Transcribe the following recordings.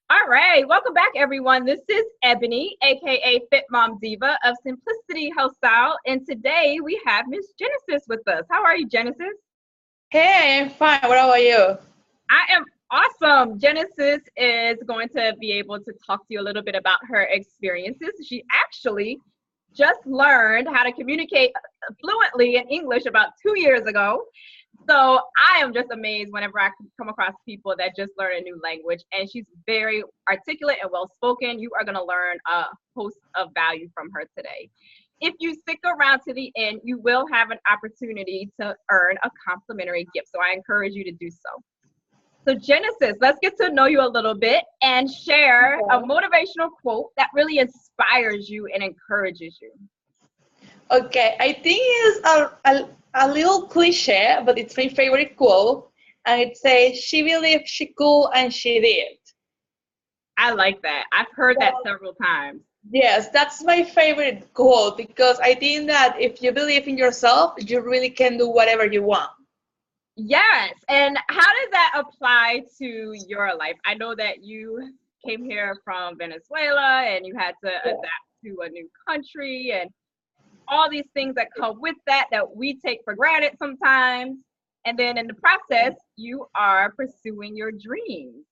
All right, welcome back, everyone. This is Ebony, a.k.a. Fit Mom Diva of Simplicity Health Style, and today we have Miss Genesis with us. How are you, Genesis? Hey, I'm fine. What about you? I am awesome. Genesis is going to be able to talk to you a little bit about her experiences. She actually just learned how to communicate fluently in English about 2 years ago. So I am just amazed whenever I come across people that just learn a new language, and she's very articulate and well spoken. You are going to learn a host of value from her today. If you stick around to the end, you will have an opportunity to earn a complimentary gift. So I encourage you to do so. So Genesis, let's get to know you a little bit and share a Okay. motivational quote that really inspires you and encourages you. Okay, I think it's a little cliche, but it's my favorite quote. And it says, she believed she could and she did. I like that. I've heard that That- several times. yes, that's my favorite quote because I think that if you believe in yourself, you really can do whatever you want. Yes. And how does that apply to your life? I know that you came here from Venezuela and you had to Yeah. adapt to a new country and all these things that come with that we take for granted sometimes. And then in the process, you are pursuing your dreams.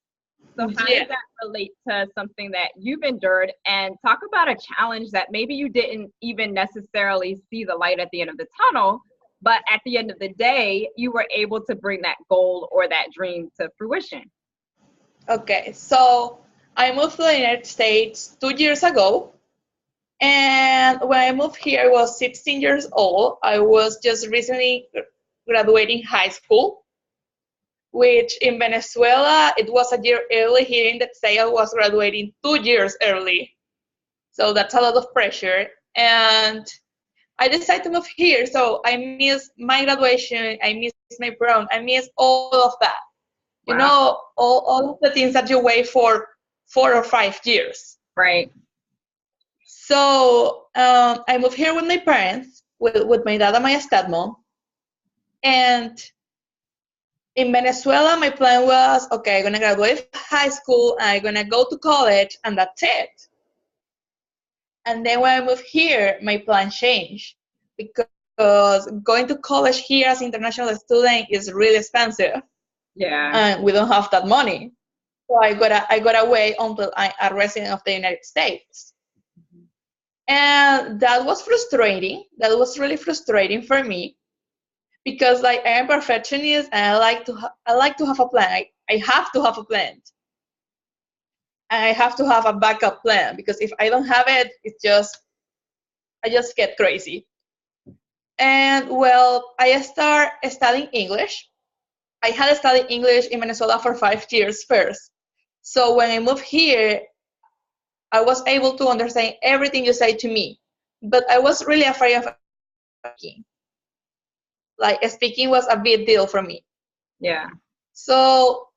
So how does Yeah. that relate to something that you've endured? And talk about a challenge that maybe you didn't even necessarily see the light at the end of the tunnel, but at the end of the day, you were able to bring that goal or that dream to fruition. Okay, so I moved to the United States 2 years ago. And when I moved here, I was 16 years old. I was just recently graduating high school, which in Venezuela, it was a year early. Here in the state, I was graduating 2 years early. So that's a lot of pressure. And I decided to move here. So I miss my graduation. I miss my prom. I miss all of that. You Wow. know, all of the things that you wait for 4 or 5 years. Right. So I moved here with my parents, with my dad and my stepmom. And in Venezuela, my plan was, okay, I'm gonna graduate high school, I'm gonna go to college, and that's it. And then when I moved here, my plan changed because going to college here as international student is really expensive, Yeah. and we don't have that money. So I gotta wait until I'm a resident of the United States. And that was frustrating. That was really frustrating for me because like I am perfectionist and I like to have a plan. I have to have a plan. And I have to have a backup plan because if I don't have it, I just get crazy. And well, I start studying English. I had studied English in Venezuela for 5 years first. So when I moved here, I was able to understand everything you say to me. But I was really afraid of speaking. Like speaking was a big deal for me. Yeah. So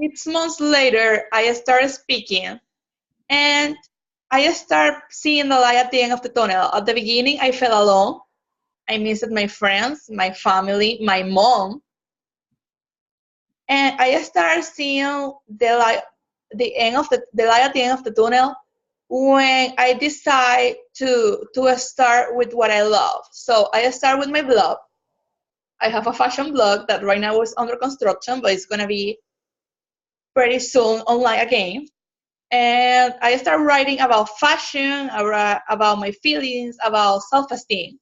6 months later, I started speaking and I started seeing the light at the end of the tunnel. At the beginning, I felt alone. I missed my friends, my family, my mom. And I started seeing the light at the end of the tunnel when I decide to start with what I love. So I start with my blog. I have a fashion blog that right now is under construction, but it's gonna be pretty soon online again. And I started writing about fashion, about my feelings, about self-esteem.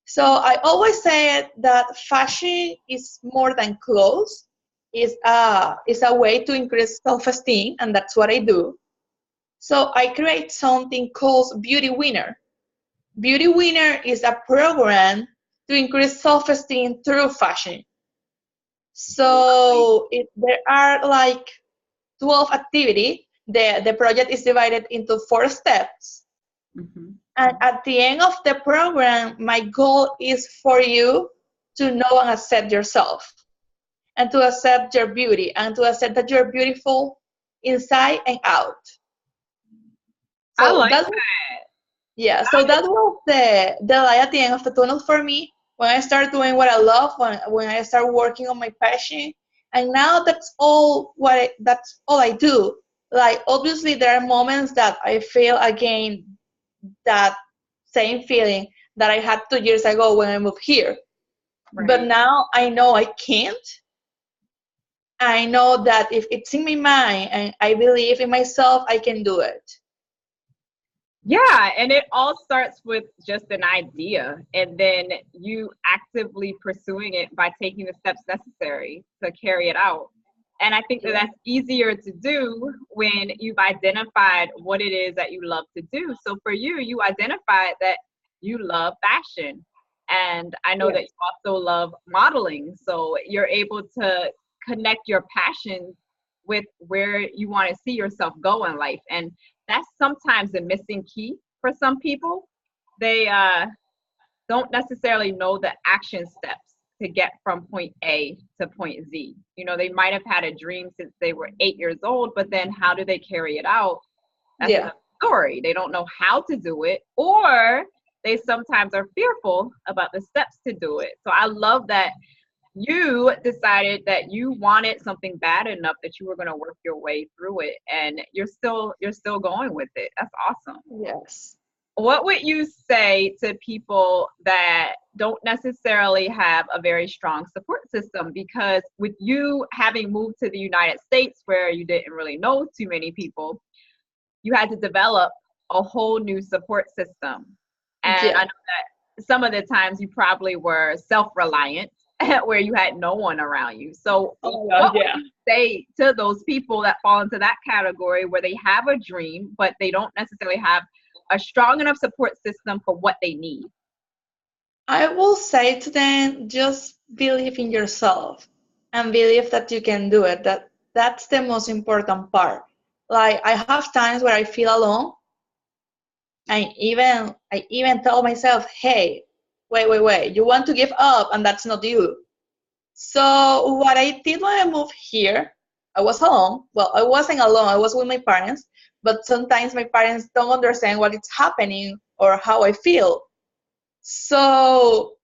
So I always said that fashion is more than clothes. It's a way to increase self-esteem, and that's what I do. So I create something called Beauty Winner. Beauty Winner is a program to increase self-esteem through fashion. Lovely. So there are like 12 activities. The project is divided into 4 steps. Hmm. And at the end of the program, my goal is for you to know and accept yourself and to accept your beauty and to accept that you're beautiful inside and out. I So like that was, yeah, so that was the light at the end of the tunnel for me when I started doing what I love, when I started working on my passion. And now that's all I do. Like, obviously, there are moments that I feel again that same feeling that I had 2 years ago when I moved here. Right. But now I know I can't. I know that if it's in my mind and I believe in myself, I can do it. Yeah, and it all starts with just an idea, and then you actively pursuing it by taking the steps necessary to carry it out. And I think that Yeah. that's easier to do when you've identified what it is that you love to do. So for you, you identified that you love fashion. And I know that Yes. you also love modeling. So you're able to connect your passions with where you want to see yourself go in life. And that's sometimes the missing key for some people. They don't necessarily know the action steps to get from point A to point Z. You know, they might have had a dream since they were 8 years old, but then how do they carry it out? That's Yeah. another story. They don't know how to do it, or they sometimes are fearful about the steps to do it. So I love that you decided that you wanted something bad enough that you were going to work your way through it, and you're still going with it. That's awesome. Yes. What would you say to people that don't necessarily have a very strong support system? Because with you having moved to the United States where you didn't really know too many people, you had to develop a whole new support system. And I Yeah. know that some of the times you probably were self-reliant where you had no one around you. So Oh my what God, would yeah. you say to those people that fall into that category where they have a dream, but they don't necessarily have a strong enough support system for what they need? I will say to them, just believe in yourself and believe that you can do it. That's the most important part. Like, I have times where I feel alone. I even tell myself, hey, wait, you want to give up and that's not you. So what I did when I moved here, I was alone. Well, I wasn't alone, I was with my parents, but sometimes my parents don't understand what is happening or how I feel. So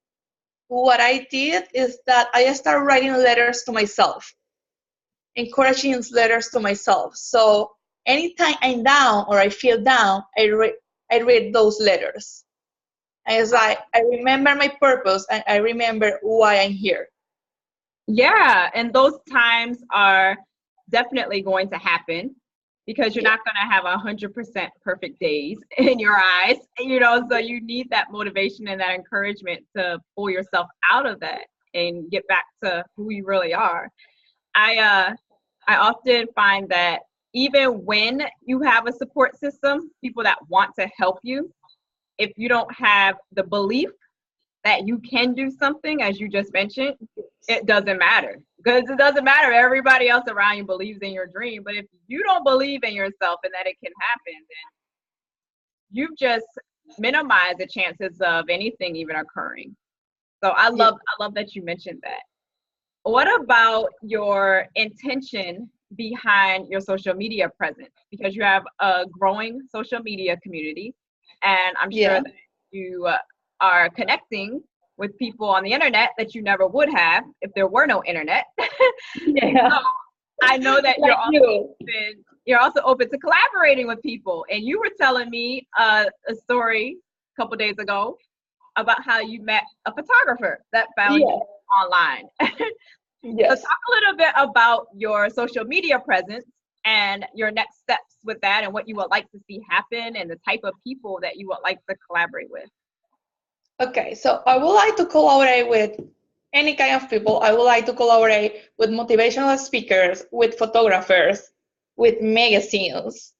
what I did is that I started writing letters to myself, encouraging letters to myself. So anytime I'm down or I feel down, I read those letters. And it's like I remember my purpose and I remember why I'm here. Yeah, and those times are definitely going to happen because you're Yeah. not going to have 100% perfect days in your eyes, you know, so you need that motivation and that encouragement to pull yourself out of that and get back to who you really are. I often find that even when you have a support system, people that want to help you, if you don't have the belief that you can do something, as you just mentioned, it doesn't matter. Because it doesn't matter. Everybody else around you believes in your dream. But if you don't believe in yourself and that it can happen, then you've just minimized the chances of anything even occurring. So Yeah. I love that you mentioned that. What about your intention behind your social media presence? Because you have a growing social media community, and I'm sure Yeah. that you are connecting with people on the internet that you never would have if there were no internet. So Yeah. I know that Like you. you're also open to collaborating with people. And you were telling me a story a couple days ago about how you met a photographer that found Yeah. you online. So Yes. talk a little bit about your social media presence and your next steps with that and what you would like to see happen and the type of people that you would like to collaborate with. Okay, so I would like to collaborate with any kind of people. I would like to collaborate with motivational speakers, with photographers, with magazines,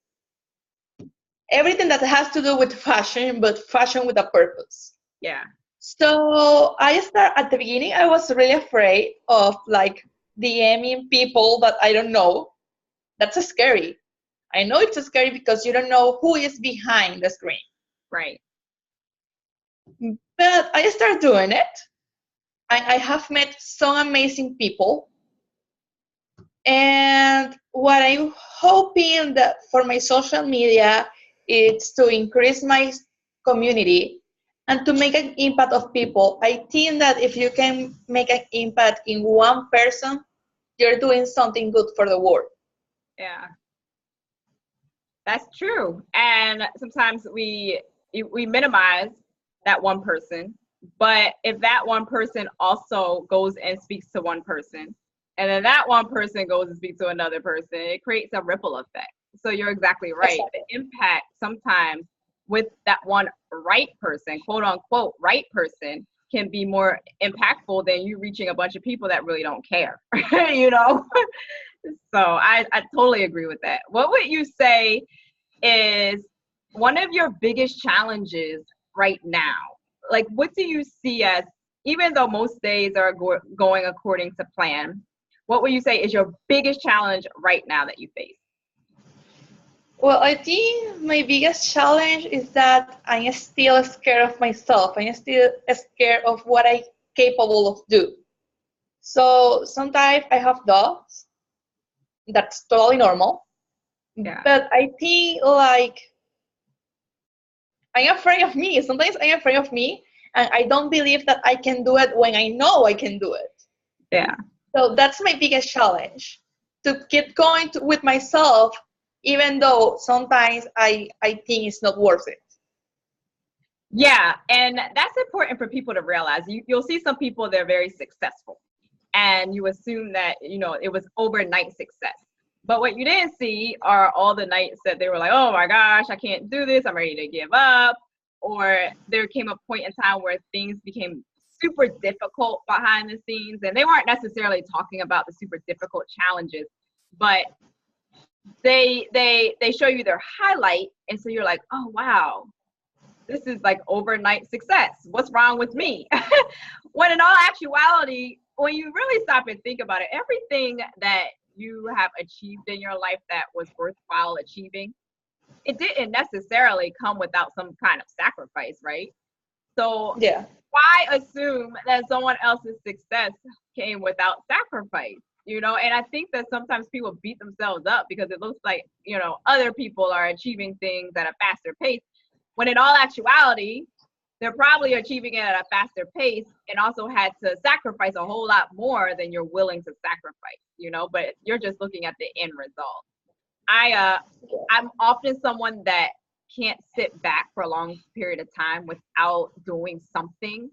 everything that has to do with fashion, but fashion with a purpose. Yeah. So I start at the beginning, I was really afraid of like DMing people that I don't know. That's scary. I know it's scary because you don't know who is behind the screen. Right. But I started doing it. I have met some amazing people. And what I'm hoping that for my social media is to increase my community and to make an impact of people. I think that if you can make an impact in one person, you're doing something good for the world. Yeah. That's true. And sometimes we minimize that one person, but if that one person also goes and speaks to one person, and then that one person goes and speaks to another person, it creates a ripple effect. So you're exactly right. Exactly. The impact sometimes with that one right person, quote unquote, right person, can be more impactful than you reaching a bunch of people that really don't care, you know? So I totally agree with that. What would you say is one of your biggest challenges right now? Like, what do you see as, even though most days are going according to plan, what would you say is your biggest challenge right now that you face? Well, I think my biggest challenge is that I'm still scared of myself. I'm still scared of what I'm capable of do. So sometimes I have doubts. That's totally normal. Yeah. But I think like I'm afraid of me. Sometimes I'm afraid of me, and I don't believe that I can do it when I know I can do it. Yeah. So that's my biggest challenge, to keep going with myself, even though sometimes I think it's not worth it. Yeah, and that's important for people to realize. You'll see some people, they're very successful, and you assume that, you know, it was overnight success. But what you didn't see are all the nights that they were like, oh my gosh, I can't do this, I'm ready to give up. Or there came a point in time where things became super difficult behind the scenes, and they weren't necessarily talking about the super difficult challenges, but they show you their highlight, and so you're like, oh wow, this is like overnight success. What's wrong with me? When in all actuality, when you really stop and think about it, everything that you have achieved in your life that was worthwhile achieving, it didn't necessarily come without some kind of sacrifice, right? So Yeah. why assume that someone else's success came without sacrifice? You know, and I think that sometimes people beat themselves up because it looks like, you know, other people are achieving things at a faster pace, when in all actuality, they're probably achieving it at a faster pace and also had to sacrifice a whole lot more than you're willing to sacrifice, you know, but you're just looking at the end result. I'm often someone that can't sit back for a long period of time without doing something.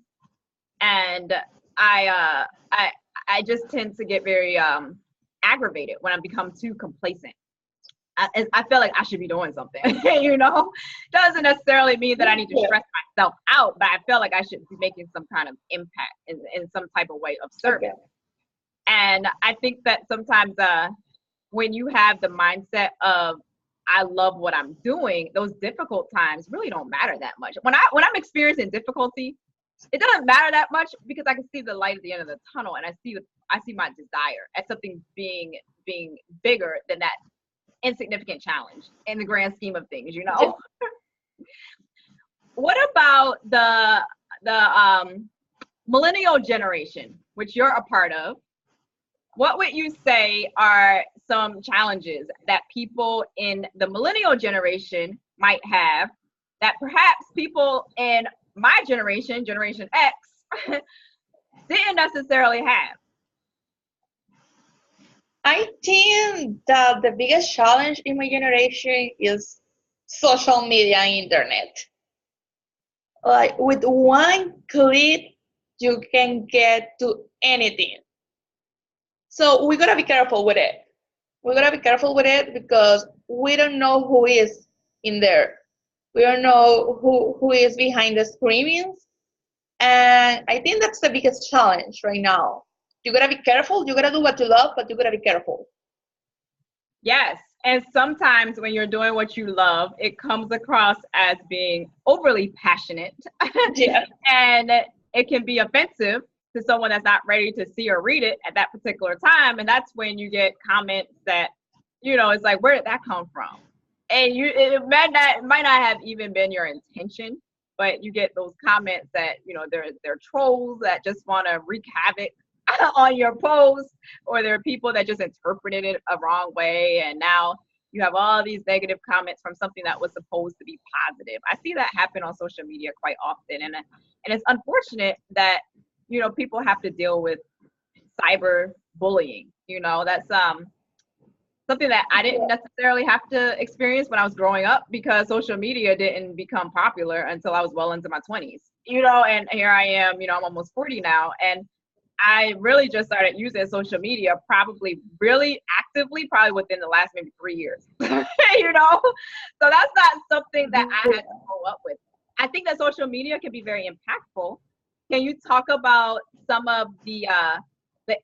And I uh I I just tend to get very aggravated when I become too complacent. I feel like I should be doing something, you know? Doesn't necessarily mean that I need to Yeah. stress myself out, but I feel like I should be making some kind of impact in some type of way of service. Okay. And I think that sometimes when you have the mindset of I love what I'm doing, those difficult times really don't matter that much. When I'm experiencing difficulty, it doesn't matter that much because I can see the light at the end of the tunnel, and I see my desire as something being bigger than that insignificant challenge in the grand scheme of things, you know. What about the millennial generation, which you're a part of? What would you say are some challenges that people in the millennial generation might have that perhaps people in my generation, Generation X, didn't necessarily have? I think that the biggest challenge in my generation is social media and internet. Like with one click, you can get to anything. So we gotta be careful with it. We gotta be careful with it because we don't know who is in there. We don't know who is behind the screens. And I think that's the biggest challenge right now. You gotta be careful. You gotta do what you love, but you gotta be careful. Yes. And sometimes when you're doing what you love, it comes across as being overly passionate. Yeah. And it can be offensive to someone that's not ready to see or read it at that particular time. And that's when you get comments that, you know, it's like, where did that come from? And it might not have even been your intention, but you get those comments that, you know, they're trolls that just want to wreak havoc on your post, or there are people that just interpreted it a wrong way, and now you have all these negative comments from something that was supposed to be positive. I see that happen on social media quite often, and it's unfortunate that, you know, people have to deal with cyber bullying. You know, that's something that I didn't necessarily have to experience when I was growing up, because social media didn't become popular until I was well into my 20s, and here I am, I'm almost 40 now. And I really just started using social media probably really actively, probably within the last maybe 3 years, So that's not something that I had to grow up with. I think that social media can be very impactful. Can you talk about some of the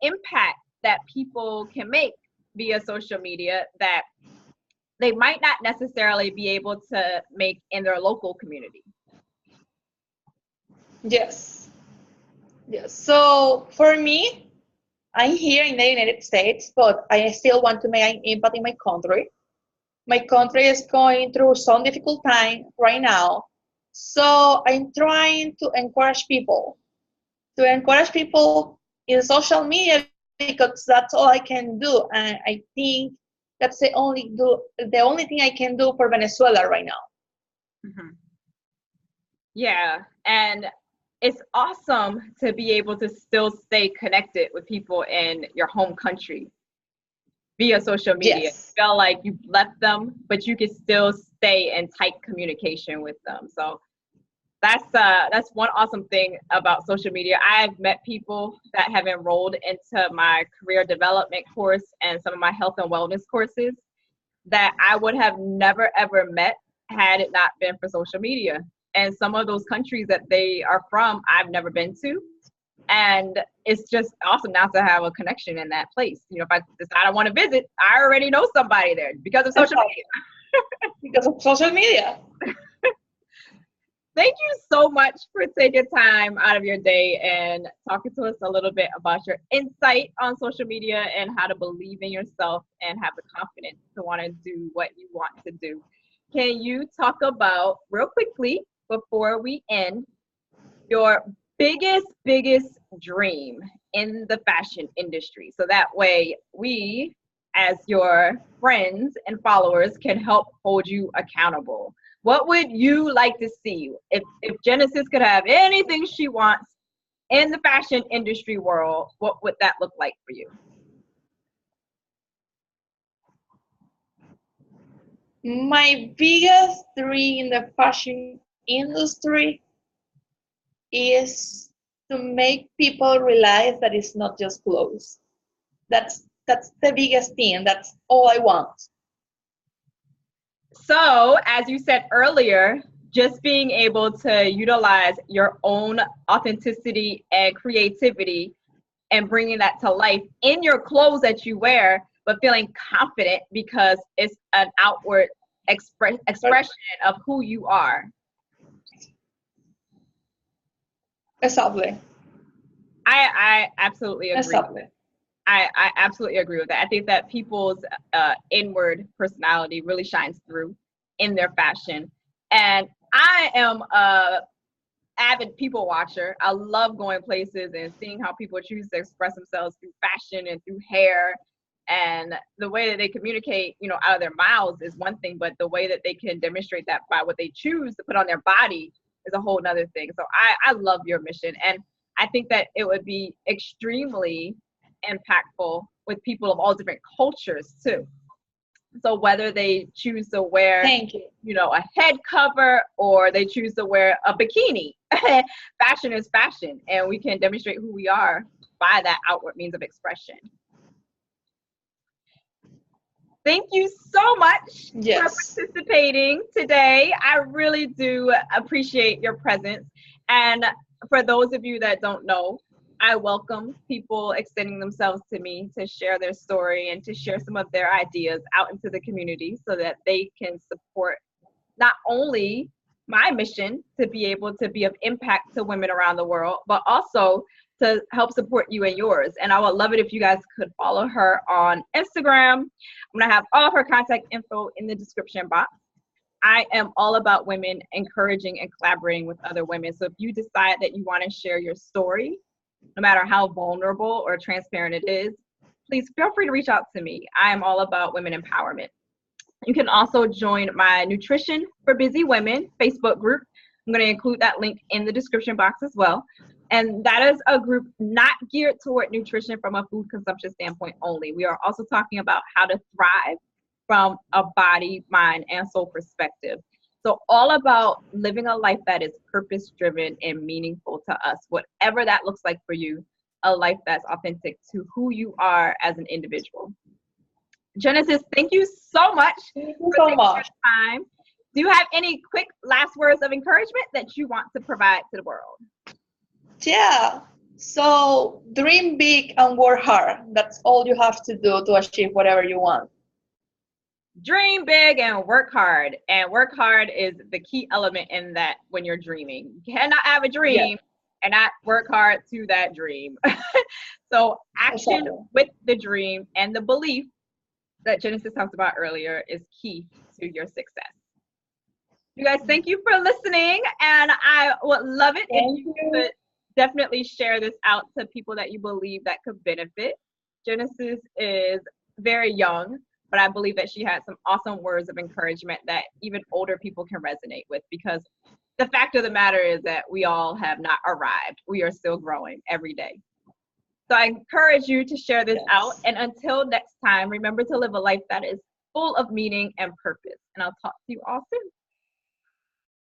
impact that people can make via social media that they might not necessarily be able to make in their local community? Yes. Yes. So for me, I'm here in the United States, but I still want to make an impact in my country. My country is going through some difficult time right now. So I'm trying to encourage people in social media, because that's all I can do. And I think that's the only thing I can do for Venezuela right now. Mm-hmm. Yeah. And it's awesome to be able to still stay connected with people in your home country via social media. Yes. You feel like you left them, but you can still stay in tight communication with them. So that's one awesome thing about social media. I've met people that have enrolled into my career development course and some of my health and wellness courses that I would have never ever met had it not been for social media. And some of those countries that they are from, I've never been to. And it's just awesome now to have a connection in that place. If I decide I want to visit, I already know somebody there because of social media. Because of social media. Thank you so much for taking time out of your day and talking to us a little bit about your insight on social media and how to believe in yourself and have the confidence to want to do what you want to do. Can you talk about, real quickly, before we end, your biggest dream in the fashion industry? So that way we, as your friends and followers, can help hold you accountable. What would you like to see? If Genesis could have anything she wants in the fashion industry world, what would that look like for you? My biggest dream in the fashion industry is to make people realize that it's not just clothes. That's the biggest thing. That's all I want. So, as you said earlier, just being able to utilize your own authenticity and creativity and bringing that to life in your clothes that you wear, but feeling confident because it's an outward expression of who you are. Exactly. I absolutely agree. Exactly. I absolutely agree with that. I think that people's inward personality really shines through in their fashion. And I am a avid people watcher. I love going places and seeing how people choose to express themselves through fashion and through hair. And the way that they communicate, out of their mouths is one thing, but the way that they can demonstrate that by what they choose to put on their body is a whole nother thing. So I love your mission. And I think that it would be extremely impactful with people of all different cultures too. So whether they choose to wear, a head cover or they choose to wear a bikini, fashion is fashion, and we can demonstrate who we are by that outward means of expression. Thank you so much for participating today. I really do appreciate your presence. And for those of you that don't know, I welcome people extending themselves to me to share their story and to share some of their ideas out into the community so that they can support not only my mission to be able to be of impact to women around the world, but also to help support you and yours. And I would love it if you guys could follow her on Instagram. I'm going to have all of her contact info in the description box. I am all about women encouraging and collaborating with other women. So if you decide that you want to share your story, no matter how vulnerable or transparent it is, please feel free to reach out to me. I am all about women empowerment. You can also join my Nutrition for Busy Women Facebook group. I'm going to include that link in the description box as well. And that is a group not geared toward nutrition from a food consumption standpoint only. We are also talking about how to thrive from a body, mind, and soul perspective. So all about living a life that is purpose-driven and meaningful to us, whatever that looks like for you, a life that's authentic to who you are as an individual. Genesis, thank you so much Thank you so much. Time. Do you have any quick last words of encouragement that you want to provide to the world? Yeah. So dream big and work hard. That's all you have to do to achieve whatever you want. Dream big and work hard. And work hard is the key element in that when you're dreaming. You cannot have a dream and not work hard to that dream. So action with the dream and the belief that Genesis talked about earlier is key to your success. You guys, thank you for listening. And I would love it if you could definitely share this out to people that you believe that could benefit. Genesis is very young, but I believe that she had some awesome words of encouragement that even older people can resonate with, because the fact of the matter is that we all have not arrived. We are still growing every day. So I encourage you to share this out. And until next time, remember to live a life that is full of meaning and purpose. And I'll talk to you all soon.